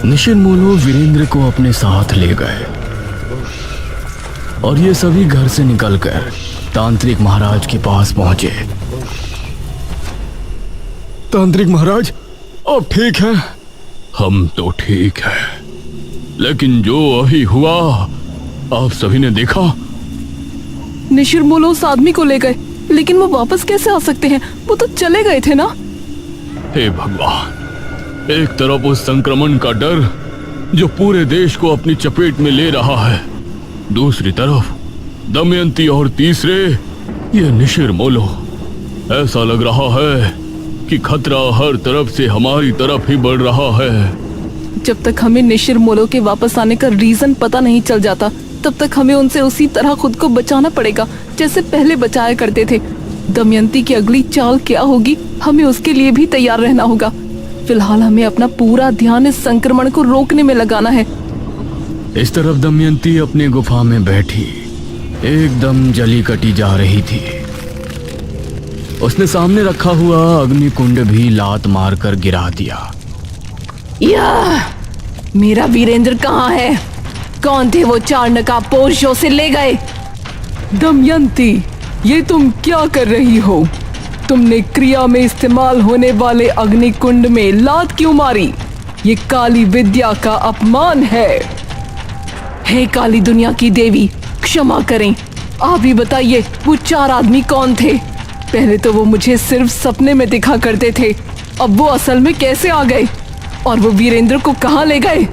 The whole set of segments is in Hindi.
निशिर-मोलो वीरेंद्र को अपने साथ ले गए और ये सभी घर से निकलकर तांत्रिक महाराज के पास पहुंचे। तांत्रिक महाराज, आप ठीक हैं? हम तो ठीक हैं, लेकिन जो अभी हुआ आप सभी ने देखा। निशिर-मोलो उस आदमी को ले गए, लेकिन वो वापस कैसे आ सकते हैं? वो तो चले गए थे ना। हे भगवान, एक तरफ उस संक्रमण का डर जो पूरे देश को अपनी चपेट में ले रहा है, दूसरी तरफ दमयंती और तीसरे ये निशिर-मोलो। ऐसा लग रहा है कि खतरा हर तरफ से हमारी तरफ ही बढ़ रहा है। जब तक हमें निशिर-मोलो के वापस आने का रीजन पता नहीं चल जाता, तब तक हमें उनसे उसी तरह खुद को बचाना पड़ेगा जैसे पहले बचाया करते थे। दमयंती की अगली चाल क्या होगी, हमें उसके लिए भी तैयार रहना होगा। फिलहाल हमें अपना पूरा ध्यान इस संक्रमण को रोकने में लगाना है। इस तरफ दमयंती अपनी गुफा में बैठी एकदम जली कटी जा रही थी। उसने सामने रखा हुआ अग्निकुंड भी लात मारकर गिरा दिया। या मेरा वीरेंद्र कहाँ है? कौन थे वो 4 नकाबपोश जो उसे ले गए? दमयंती, ये तुम क्या कर रही हो? तुमने क्रिया में इस्तेमाल होने वाले अग्निकुंड में लात क्यों मारी? ये काली विद्या का अपमान है। हे काली दुनिया की देवी, क्षमा करें। आप ही बताइए, वो 4 आदमी कौन थे? पहले तो वो मुझे सिर्फ सपने में दिखा करते थे, अब वो असल में कैसे आ गए? और वो वीरेंद्र को कहाँ ले गए?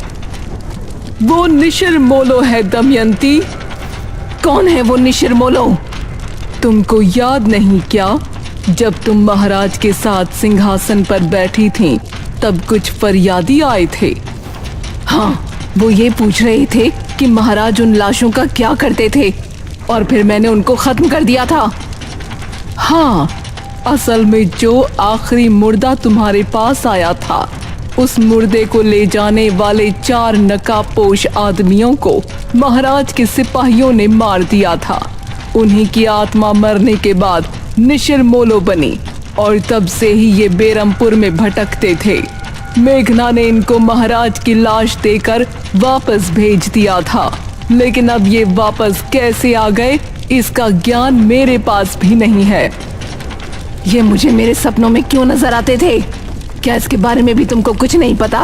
वो निशिर-मोलो है दमयंती। कौन है वो निशिर-मोलो? तुमको याद नहीं क्या, जब तुम महाराज के साथ सिंहासन पर बैठी थीं, तब कुछ फरियादी आए थे। हाँ, वो ये पूछ रहे थे कि महाराज उन लाशों का क्या करते थे, और फिर मैंने उनको खत्म कर दिया था। हाँ, असल में जो आखिरी मुर्दा तुम्हारे पास आया था, उस मुर्दे को ले जाने वाले 4 नकाबपोश आदमियों को महाराज के सिपाहियों ने मार दिया था। उन्हीं की आत्मा मरने के बाद निशिर-मोलो बनी और तब से ही ये बेरमपुर में भटकते थे। मेघना ने इनको महाराज की लाश देकर वापस भेज दिया था, लेकिन अब ये वापस कैसे आ गए इसका ज्ञान मेरे पास भी नहीं है। ये मुझे मेरे सपनों में क्यों नजर आते थे? क्या इसके बारे में भी तुमको कुछ नहीं पता?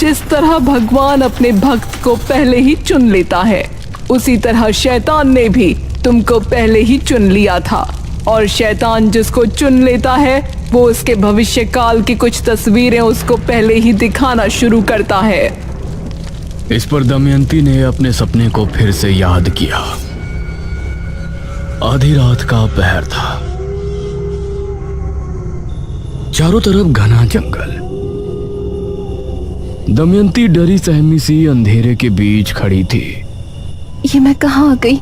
जिस तरह भगवान अपने भक्त को पहले ही चुन लेता है, उसी तरह शैतान ने भी तुमको पहले ही चुन लिया था, और शैतान जिसको चुन लेता है वो उसके भविष्य काल की कुछ तस्वीरें उसको पहले ही दिखाना शुरू करता है। इस पर दमयंती ने अपने सपने को फिर से याद किया। आधी रात का पहर था, चारों तरफ घना जंगल। दमयंती डरी सहमी सी अंधेरे के बीच खड़ी थी। ये मैं कहाँ आ गई?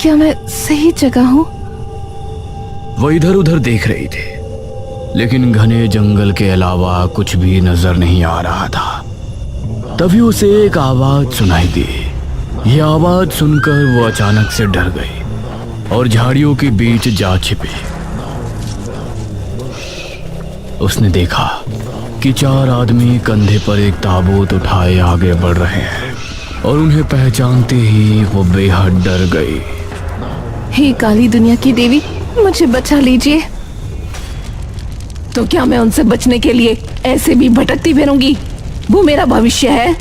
क्या मैं सही जगह हूँ? वो इधर उधर देख रही थी, लेकिन घने जंगल के अलावा कुछ भी नजर नहीं आ रहा था। तभी उसे एक आवाज सुनाई दी। ये आवाज सुनकर वो अचानक से डर गई और झाड़ियों के बीच जा छिपी। उसने देखा कि 4 आदमी कंधे पर एक ताबूत उठाए आगे बढ़ रहे हैं, और उन्हें पहचानते ही वो बेहद डर गई। हे काली दुनिया की देवी, मुझे बचा लीजिए। तो क्या मैं उनसे बचने के लिए ऐसे भी भटकती फिरूंगी? वो मेरा भविष्य है।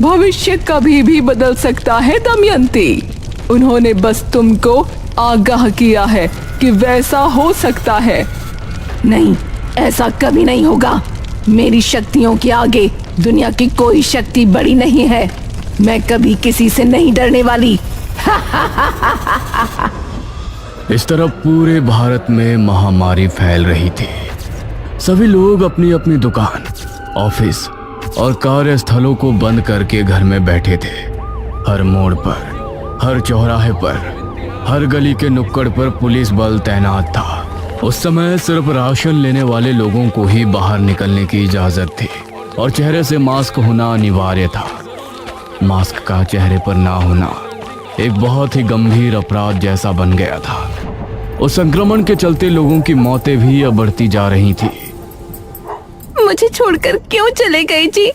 भविष्य कभी भी बदल सकता है दमयंती। उन्होंने बस तुमको आगाह किया है कि वैसा हो सकता है। नहीं, ऐसा कभी नहीं होगा। मेरी शक्तियों के आगे दुनिया की कोई शक्ति बड़ी नहीं है। मैं कभी किसी से नहीं डरने वाली। इस तरफ पूरे भारत में महामारी फैल रही थी। सभी लोग अपनी अपनी दुकान, ऑफिस और कार्यस्थलों को बंद करके घर में बैठे थे। हर मोड़ पर, हर चौराहे पर, हर गली के नुक्कड़ पर पुलिस बल तैनात था। उस समय सिर्फ राशन लेने वाले लोगों को ही बाहर निकलने की इजाजत थी, और चेहरे से मास्क होना अनिवार्य था। मास्क का चेहरे पर ना होना एक बहुत ही गंभीर अपराध जैसा बन गया था। उस संक्रमण के चलते लोगों की मौतें भी अब बढ़ती जा रही थी। मुझे छोड़कर क्यों चले गए जी?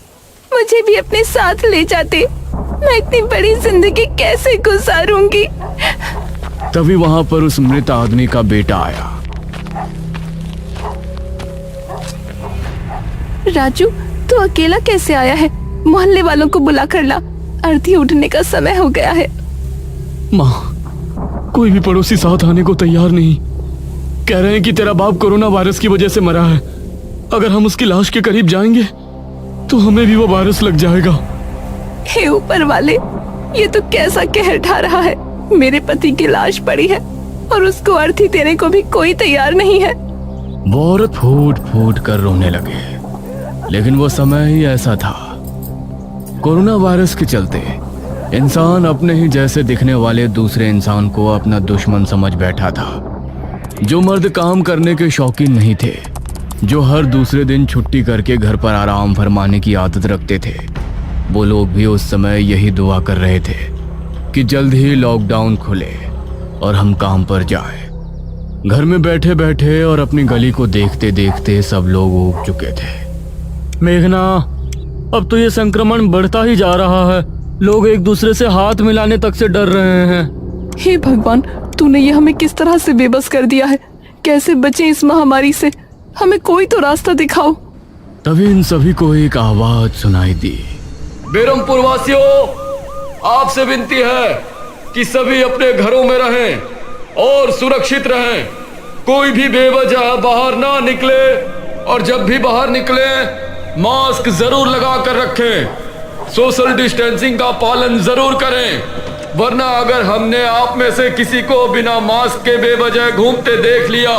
मुझे भी अपने साथ ले जाते। मैं इतनी बड़ी जिंदगी कैसे गुजारूंगी। तभी वहां पर उस मृत आदमी का बेटा आया। राजू, तू अकेला कैसे आया है? मोहल्ले वालों को बुला कर ला, अर्थी उठने का समय हो गया है। माँ, कोई भी पड़ोसी साथ आने को तैयार नहीं। कह रहे हैं कि तेरा बाप कोरोना वायरस की वजह से मरा है। अगर हम उसकी लाश के करीब जाएंगे तो हमें भी वो वायरस लग जाएगा। हे ऊपर वाले, ये तो कैसा कहर ढा रहा है। मेरे पति की लाश पड़ी है और उसको अर्थी देने को भी कोई तैयार नहीं है। वो औरत फूट फूट कर रोने लगे। लेकिन वो समय ही ऐसा था। कोरोना वायरस के चलते इंसान अपने ही जैसे दिखने वाले दूसरे इंसान को अपना दुश्मन समझ बैठा था। जो मर्द काम करने के शौकीन नहीं थे, जो हर दूसरे दिन छुट्टी करके घर पर आराम फरमाने की आदत रखते थे, वो लोग भी उस समय यही दुआ कर रहे थे कि जल्द ही लॉकडाउन खुले और हम काम पर जाएं। घर में बैठे बैठे और अपनी गली को देखते देखते सब लोग ऊब चुके थे। मेघना, अब तो ये संक्रमण बढ़ता ही जा रहा है। लोग एक दूसरे से हाथ मिलाने तक से डर रहे हैं। हे भगवान, तूने ये हमें किस तरह से बेबस कर दिया है। कैसे बचे इस महामारी से? हमें कोई तो रास्ता दिखाओ। तभी इन सभी को एक आवाज सुनाई दी। बेरमपुर वासियों, आपसे विनती है कि सभी अपने घरों में रहें और सुरक्षित रहें। कोई भी बेवजह बाहर ना निकले और जब भी बाहर निकले मास्क जरूर लगा कर रखें। सोशल डिस्टेंसिंग का पालन जरूर करें, वरना अगर हमने आप में से किसी को बिना मास्क के बेवजह घूमते देख लिया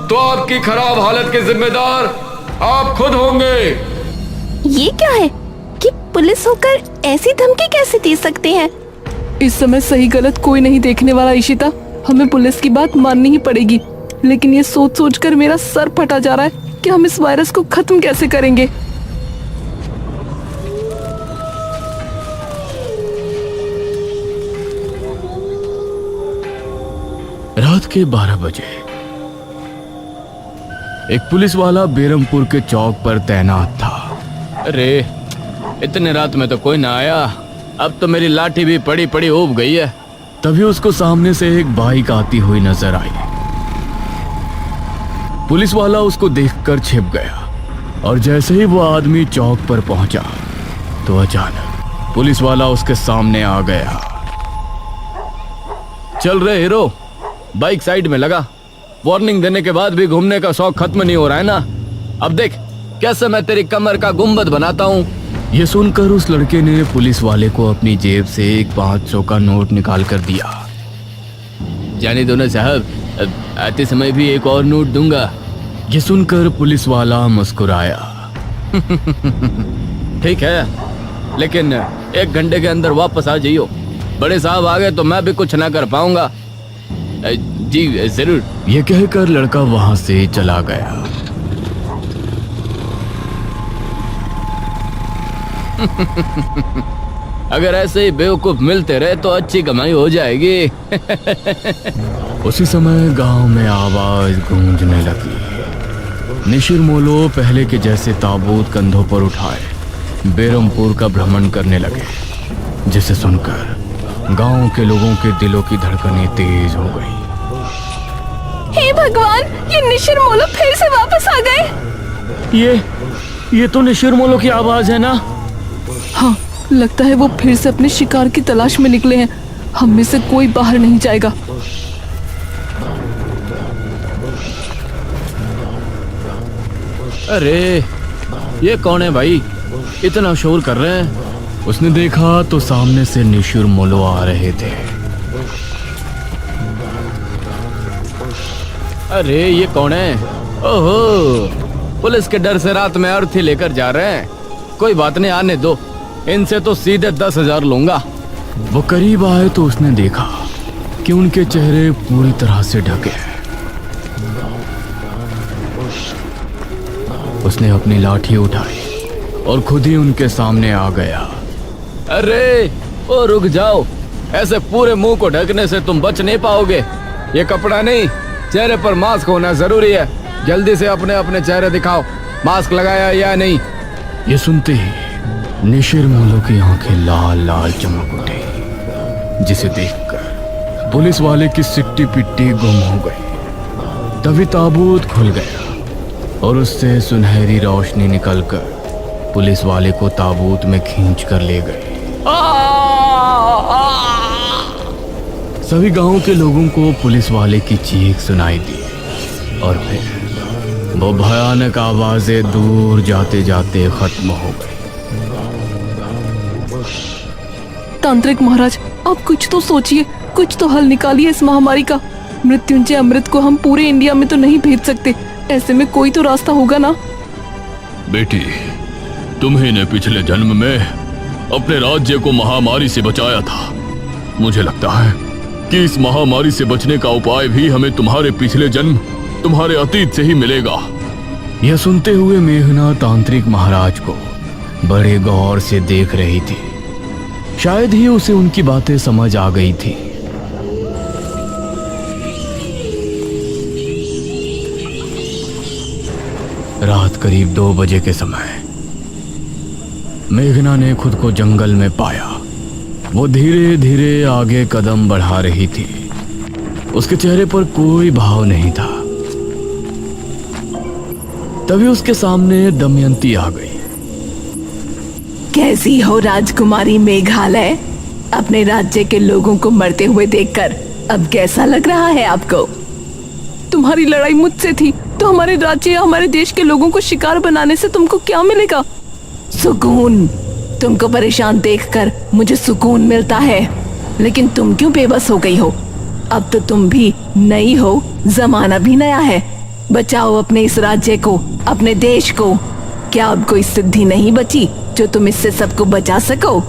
तो आपकी खराब हालत के जिम्मेदार आप खुद होंगे। ये क्या है कि पुलिस होकर ऐसी धमकी कैसे दे सकते हैं? इस समय सही गलत कोई नहीं देखने वाला इशिता। हमें पुलिस की बात माननी ही पड़ेगी। लेकिन ये सोच सोच कर मेरा सर फटा जा रहा है कि हम इस वायरस को खत्म कैसे करेंगे। रात के 12 बजे एक पुलिस वाला बेरमपुर के चौक पर तैनात था। अरे, इतने रात में तो कोई ना आया। अब तो मेरी लाठी भी पड़ी पड़ी ऊब गई है। तभी उसको सामने से एक बाइक आती हुई नजर आई। पुलिस वाला उसको देखकर छिप गया और जैसे ही वो आदमी चौक पर पहुंचा तो अचानक पुलिस वाला उसके सामने आ गया। चल रहे हीरो, बाइक साइड में लगा। वार्निंग देने के बाद भी घूमने का शौक खत्म नहीं हो रहा है ना। अब देख कैसे मैं तेरी कमर का गुंबद बनाता हूँ। ये सुनकर उस लड़के ने पुलिस वाले को अपनी जेब से एक 500 का नोट निकाल कर दिया। जाने दो ना साहब, आते समय भी एक और नोट दूंगा। ये सुनकर पुलिस वाला मुस्कुराया। ठीक है, लेकिन 1 घंटे के अंदर वापस आ जाइयो। बड़े साहब आ गए तो मैं भी कुछ ना कर पाऊंगा। जी जरूर। ये कहकर लड़का वहां से चला गया। अगर ऐसे ही बेवकूफ मिलते रहे तो अच्छी कमाई हो जाएगी। उसी समय गांव में आवाज गूंजने लगी। निशिर मोलो पहले के जैसे ताबूत कंधों पर उठाए बेरमपुर का भ्रमण करने लगे, जिसे सुनकर गांव के लोगों के दिलों की धड़कनें तेज हो गई। हे भगवान, ये निशिर मोलो फिर से वापस आ गए। ये तो निशिर मोलो की आवाज है ना? हाँ, लगता है वो फिर से अपने शिकार की तलाश में निकले हैं। हम में से कोई बाहर नहीं जाएगा। अरे, ये कौन है भाई, इतना शोर कर रहे हैं? उसने देखा तो सामने से निशिर मोलो आ रहे थे। अरे, ये कौन है? ओहो, पुलिस के डर से रात में अर्थी लेकर जा रहे हैं। कोई बात नहीं, आने दो। इनसे तो सीधे 10,000 लूंगा। वो करीब आए तो उसने देखा कि उनके चेहरे पूरी तरह से ढके हैं। उसने अपनी लाठी उठाई और खुद ही उनके सामने आ गया। अरे, ओ रुक जाओ, ऐसे पूरे मुंह को ढकने से तुम बच नहीं पाओगे। ये कपड़ा नहीं, चेहरे पर मास्क होना जरूरी है। जल्दी से अपने अपने चेहरे दिखाओ। मास्क लगाया या नहीं? ये सुनते ही निशिर मोलो की आंखें लाल लाल चमक उठी, जिसे देखकर पुलिस वाले की सिट्टी पिट्टी गुम हो गई। तभी ताबूत खुल गया और उससे सुनहरी रोशनी निकलकर पुलिस वाले को ताबूत में खींच कर ले गई। सभी गांव के लोगों को पुलिस वाले की चीख सुनाई दी और फिर वो भयानक आवाजें दूर जाते जाते खत्म हो गई। तांत्रिक महाराज, आप कुछ तो सोचिए, कुछ तो हल निकालिए इस महामारी का। मृत्युंजय अमृत को हम पूरे इंडिया में तो नहीं भेज सकते, ऐसे में कोई तो रास्ता होगा ना। बेटी, तुम्ही ने पिछले जन्म में अपने राज्य को महामारी से बचाया था। मुझे लगता है कि इस महामारी से बचने का उपाय भी हमें तुम्हारे पिछले जन्म, तुम्हारे अतीत से ही मिलेगा। यह सुनते हुए मेघना तांत्रिक महाराज को बड़े गौर से देख रही थी। शायद ही उसे उनकी बातें समझ आ गई थी। रात करीब 2 बजे के समय मेघना ने खुद को जंगल में पाया। वो धीरे धीरे आगे कदम बढ़ा रही थी। उसके चेहरे पर कोई भाव नहीं था। तभी उसके सामने दमयंती आ गई। कैसी हो राजकुमारी मेघालय? अपने राज्य के लोगों को मरते हुए देखकर अब कैसा लग रहा है आपको? तुम्हारी लड़ाई मुझसे थी तो हमारे राज्य या हमारे देश के लोगों को शिकार बनाने से तुमको क्या मिलेगा? सुकून। तुमको परेशान देखकर मुझे सुकून मिलता है, लेकिन तुम क्यों बेबस हो गई हो? अब तो तुम भी नई हो, जमाना भी नया है। बचाओ अपने इस राज्य को, अपने देश को। क्या अब कोई सिद्धि नहीं बची जो तुम इससे सबको बचा सको?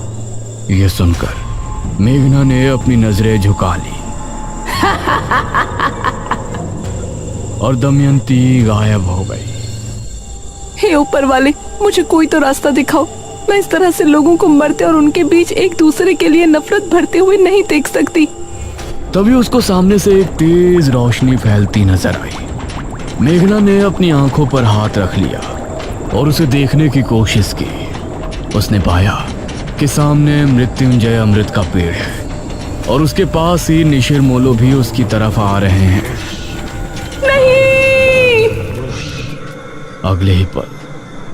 यह सुनकर मेघना ने अपनी नजरें झुका ली और दमयंती गायब हो गई। हे ऊपर वाले, मुझे कोई तो रास्ता दिखाओ। मैं इस तरह से लोगों को मरते और उनके बीच एक दूसरे के लिए नफरत भरते हुए नहीं देख सकती। तभी उसको सामने से एक तेज रोशनी फैलती नजर आई। मेघना ने अपनी आंखों पर हाथ रख लिया और उसे देखने की कोशिश की। उसने पाया कि सामने मृत्युंजय अमृत का पेड़ है और उसके पास ही निशिर मोलो भी उसकी तरफ आ रहे हैं। नहीं! अगले ही पल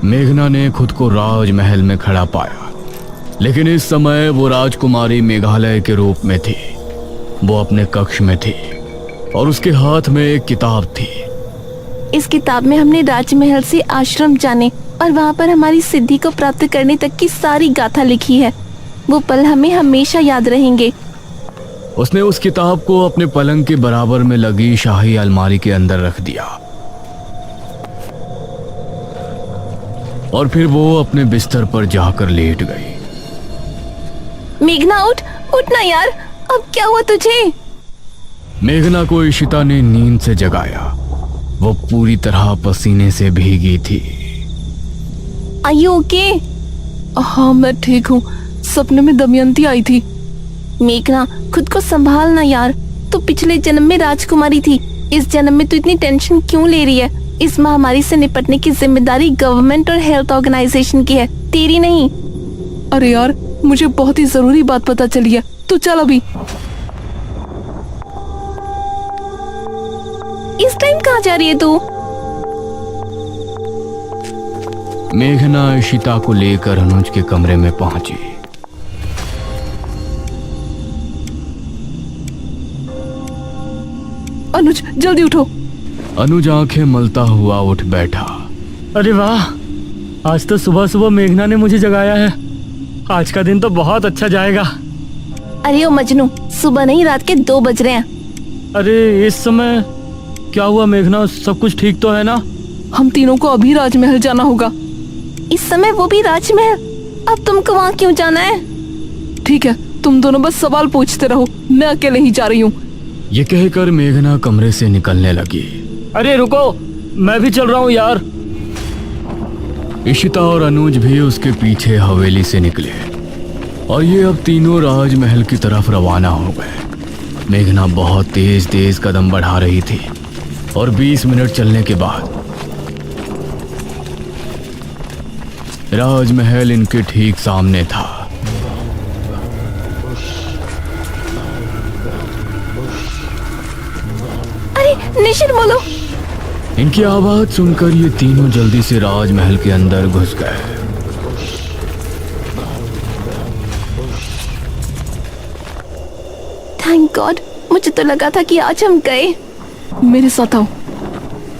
मेघना ने खुद को राजमहल में खड़ा पाया, लेकिन इस समय वो राजकुमारी मेघालय के रूप में थी। वो अपने कक्ष में थी और उसके हाथ में एक किताब थी। इस किताब में हमने राजमहल से आश्रम जाने और वहाँ पर हमारी सिद्धि को प्राप्त करने तक की सारी गाथा लिखी है। वो पल हमें हमेशा याद रहेंगे। उसने उस किताब को अपने पलंग के बराबर में लगी शाही अलमारी के अंदर रख दिया और फिर वो अपने बिस्तर पर जाकर लेट गई। मेघना उठ, उठ ना यार, अब क्या हुआ तुझे? मेघना को इशिता ने नींद से जगाया। वो पूरी तरह पसीने से भीगी थी। Are you okay? हाँ, मैं ठीक हूँ। सपने में दमयंती आई थी। मेघना, खुद को संभाल ना यार। तो पिछले जन्म में राजकुमारी थी, इस जन्म में तू इतनी टेंशन क्यों ले रही है? इस महामारी से निपटने की जिम्मेदारी गवर्नमेंट और हेल्थ ऑर्गेनाइजेशन की है, तेरी नहीं। अरे यार, मुझे बहुत ही जरूरी बात पता चली है। तू चल अभी। इस टाइम कहाँ जा रही है तू? मेघना इशिता को लेकर अनुज के कमरे में पहुंची। अनुज, जल्दी उठो। अनुज आंखें मलता हुआ उठ बैठा। अरे वाह, आज तो सुबह सुबह मेघना ने मुझे जगाया है। आज का दिन तो बहुत अच्छा जाएगा। अरे ओ मजनू, सुबह नहीं, रात के 2 बज रहे हैं। अरे इस समय क्या हुआ मेघना, सब कुछ ठीक तो है ना? हम तीनों को अभी राजमहल जाना होगा। इस समय वो भी राजमहल? अब तुमको वहाँ क्यों जाना है? ठीक है, तुम दोनों बस सवाल पूछते रहो, मैं अकेले ही जा रही हूँ। ये कहकर मेघना कमरे से निकलने लगी। अरे रुको, मैं भी चल रहा हूँ यार। इशिता और अनुज भी उसके पीछे हवेली से निकले और ये अब तीनों राजमहल की तरफ रवाना हो गए। मेघना बहुत तेज तेज कदम बढ़ा रही थी और 20 मिनट चलने के बाद राजमहल इनके ठीक सामने था। अरे निशिर बोलो। इनकी आवाज सुनकर ये तीनों जल्दी से राजमहल के अंदर घुस गए। थैंक गॉड, मुझे तो लगा था कि आज हम गए। मेरे साथ आओ।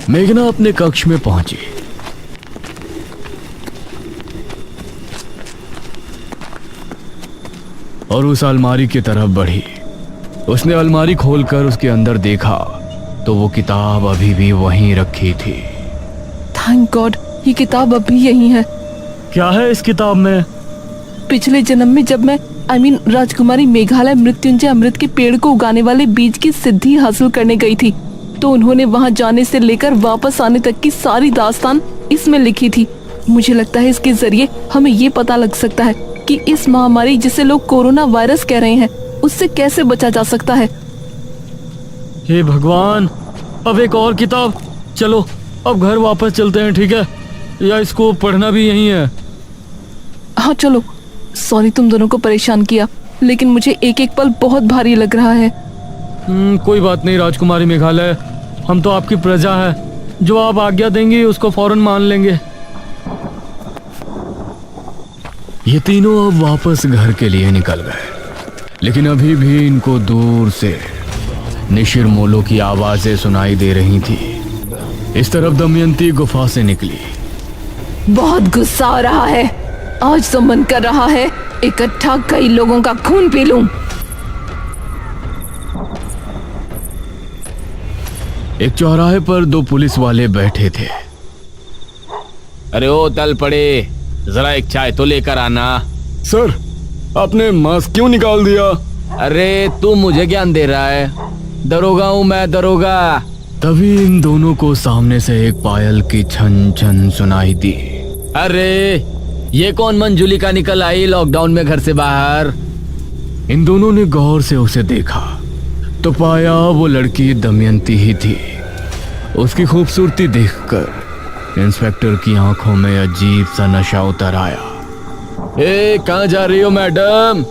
मेघना अपने कक्ष में पहुंची। और उस अलमारी की तरफ बढ़ी। उसने अलमारी खोलकर उसके अंदर देखा तो वो किताब अभी भी वहीं रखी थी। थैंक गॉड, ये किताब अभी यही है। क्या है इस किताब में? पिछले जन्म में जब मैं राजकुमारी मेघालय मृत्युंजय अमृत के पेड़ को उगाने वाले बीज की सिद्धि हासिल करने गई थी, तो उन्होंने वहां जाने से लेकर वापस आने तक की सारी दास्तान इसमें लिखी थी। मुझे लगता है इसके जरिए हमें ये पता लग सकता है कि इस महामारी जिसे लोग कोरोना वायरस कह रहे हैं उससे कैसे बचा जा सकता है। हे भगवान, अब एक और किताब। चलो अब घर वापस चलते हैं, ठीक है? या इसको पढ़ना भी यही है? हाँ चलो। सॉरी तुम दोनों को परेशान किया, लेकिन मुझे एक एक पल बहुत भारी लग रहा है। कोई बात नहीं राजकुमारी मेघालय, हम तो आपकी प्रजा है। जो आप आज्ञा देंगी उसको फौरन मान लेंगे। ये तीनों अब वापस घर के लिए निकल गए, लेकिन अभी भी इनको दूर से निशिर मोलो की आवाजें सुनाई दे रही थी। इस तरफ दमयंती गुफा से निकली। बहुत गुस्सा आ रहा है। आज तो मन कर रहा है इकट्ठा कई लोगों का खून पी लूं। एक चौराहे पर दो पुलिस वाले बैठे थे। अरे ओ तल पड़े, जरा एक चाय तो लेकर आना। सर, आपने मास्क क्यों निकाल दिया? अरे तू मुझे ज्ञान दे रहा है? दरोगा हूँ मैं, दरोगा। तभी इन दोनों को सामने से एक पायल की छन छन सुनाई दी। अरे ये कौन मंजुलिका निकल आई लॉकडाउन में घर से बाहर? इन दोनों ने गौर से उसे देखा तो पाया वो लड़की दमयंती ही थी। उसकी खूबसूरती देखकर इंस्पेक्टर की आंखों में अजीब सा नशा उतर आया। ए कहाँ जा रही हो मैडम?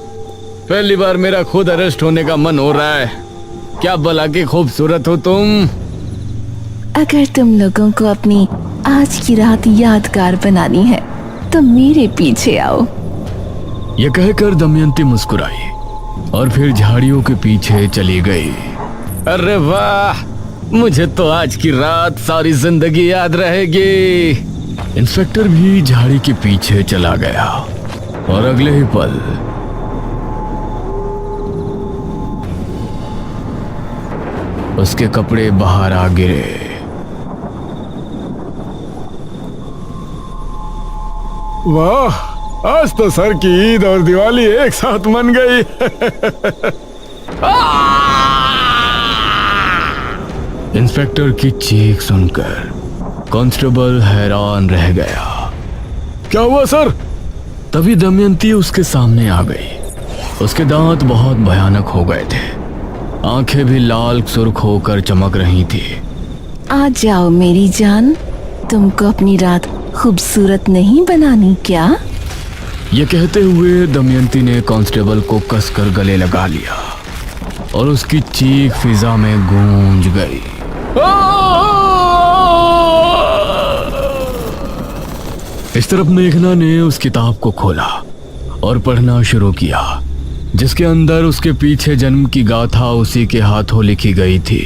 पहली बार मेरा खुद अरेस्ट होने का मन हो रहा है। क्या भला की खूबसूरत हो तुम। अगर तुम लोगों को अपनी आज की रात यादगार बनानी है तो मेरे पीछे आओ। यह कहकर दमयंती मुस्कुराई और फिर झाड़ियों के पीछे चली गई। अरे वाह, मुझे तो आज की रात सारी जिंदगी याद रहेगी। इंस्पेक्टर भी झाड़ी के पीछे चला गया और अगले ही पल उसके कपड़े बाहर आ गिरे। वाह, आज तो सर की ईद और दिवाली एक साथ मन गई। इंस्पेक्टर की चीख सुनकर कांस्टेबल हैरान रह गया। क्या हुआ सर? तभी दमयंती उसके सामने आ गई। उसके दांत बहुत भयानक हो गए थे, आंखें भी लाल सुर्ख होकर चमक रही थी। आ जाओ मेरी जान, तुमको अपनी रात खूबसूरत नहीं बनानी क्या? ये कहते हुए दमयंती ने कांस्टेबल को कसकर गले लगा लिया और उसकी चीख फिजा में गूंज गई। इस तरफ मेघना ने उस किताब को खोला और पढ़ना शुरू किया, जिसके अंदर उसके पीछे जन्म की गाथा उसी के हाथों लिखी गई थी।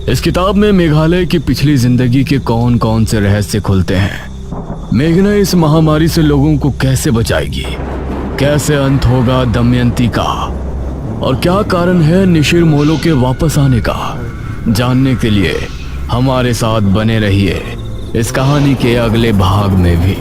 इस किताब में मेघालय की पिछली जिंदगी के कौन कौन से रहस्य खुलते हैं। मेघना इस महामारी से लोगों को कैसे बचाएगी, कैसे अंत होगा दमयंती का, और क्या कारण है निशिर मोलो के वापस आने का। जानने के लिए हमारे साथ बने रहिए इस कहानी के अगले भाग में भी।